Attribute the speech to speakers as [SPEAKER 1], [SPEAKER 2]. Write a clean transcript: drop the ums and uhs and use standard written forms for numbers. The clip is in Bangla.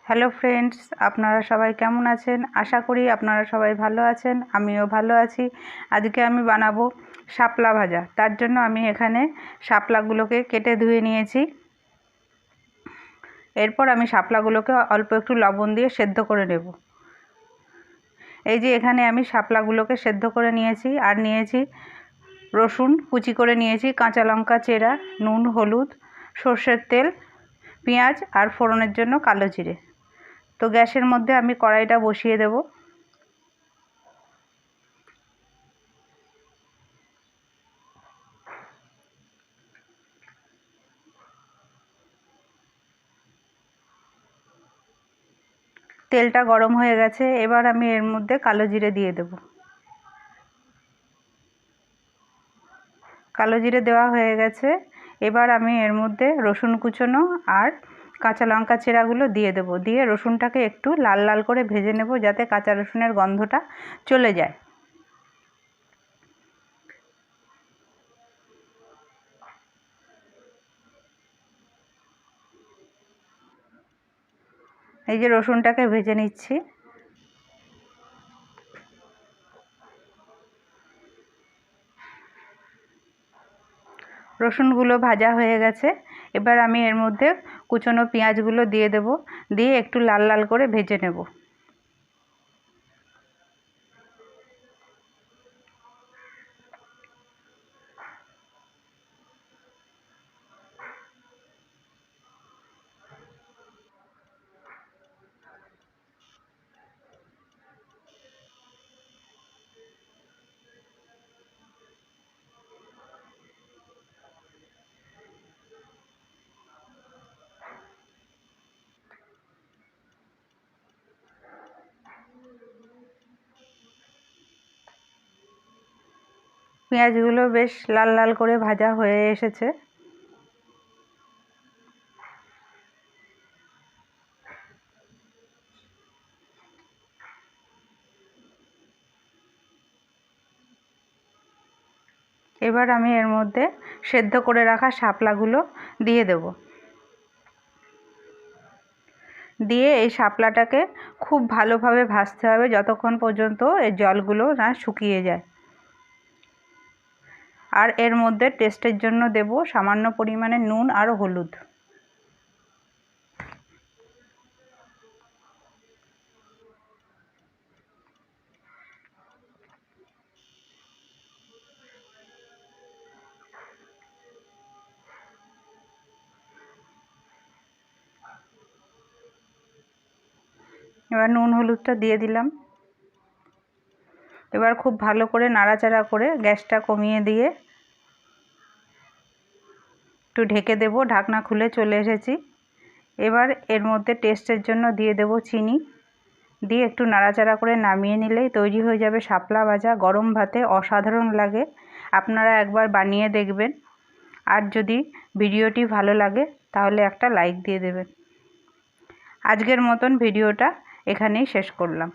[SPEAKER 1] হ্যালো ফ্রেন্ডস, আপনারা সবাই কেমন আছেন? আশা করি আপনারা সবাই ভালো আছেন। আমিও ভালো আছি। আজকে আমি বানাবো শাপলা ভাজা। তার জন্য আমি এখানে শাপলাগুলোকে কেটে ধুয়ে নিয়েছি। এরপর আমি শাপলাগুলোকে অল্প একটু লবণ দিয়ে সেদ্ধ করে নেব। এই যে এখানে আমি শাপলাগুলোকে সেদ্ধ করে নিয়েছি, আর নিয়েছি রসুন কুচি করে নিয়েছি, কাঁচা লঙ্কা চেরা, নুন, হলুদ, সর্ষের তেল, পেঁয়াজ আর ফোড়নের জন্য কালো জিরে। তো গ্যাসের মধ্যে আমি কড়াইটা বসিয়ে দেব। তেলটা গরম হয়ে গেছে, এবার আমি এর মধ্যে কালো জিরে দিয়ে দেব। কালো জিরে দেওয়া হয়ে গেছে, এবার আমি এর মধ্যে রসুন কুচোনো আর কাঁচা লঙ্কা চেরাগুলো দিয়ে দেব। দিয়ে রসুনটাকে একটু লাল লাল করে ভেজে নেব, যাতে কাঁচা রসুনের গন্ধটা চলে যায়। এই যে রসুনটাকে ভেজে নিচ্ছি। রসুনগুলো ভাজা হয়ে গেছে, এবার আমি এর মধ্যে কুচনো পেঁয়াজগুলো দিয়ে দেব। দিয়ে একটু লাল লাল করে ভেজে নেব। পেঁয়াজগুলো বেশ লাল লাল করে ভাজা হয়ে এসেছে। এবার আমি এর মধ্যে সেদ্ধ করে রাখা শাপলাগুলো দিয়ে দেব। দিয়ে এই শাপলাটাকে খুব ভালোভাবে ভাজতে হবে, যতক্ষণ পর্যন্ত এর জলগুলো না শুকিয়ে যায়। আর এর মধ্যে টেস্টের জন্য দেব সামান্য পরিমাণে নুন আর হলুদ। এবার নুন হলুদটা দিয়ে দিলাম। এবার খুব ভালো করে নাড়াচাড়া করে গ্যাসটা কমিয়ে দিয়ে একটু ঢেকে দেব। ঢাকনা খুলে চলে এসেছি। এবার এর মধ্যে টেস্টের জন্য দিয়ে দেব চিনি। দিয়ে একটু নাড়াচাড়া করে নামিয়ে নিলেই তৈরি হয়ে যাবে শাপলা ভাজা। গরম ভাতে অসাধারণ লাগে। আপনারা একবার বানিয়ে দেখবেন। আর যদি ভিডিওটি ভালো লাগে তাহলে একটা লাইক দিয়ে দেবেন। আজকের মতন ভিডিওটা এখানেই শেষ করলাম।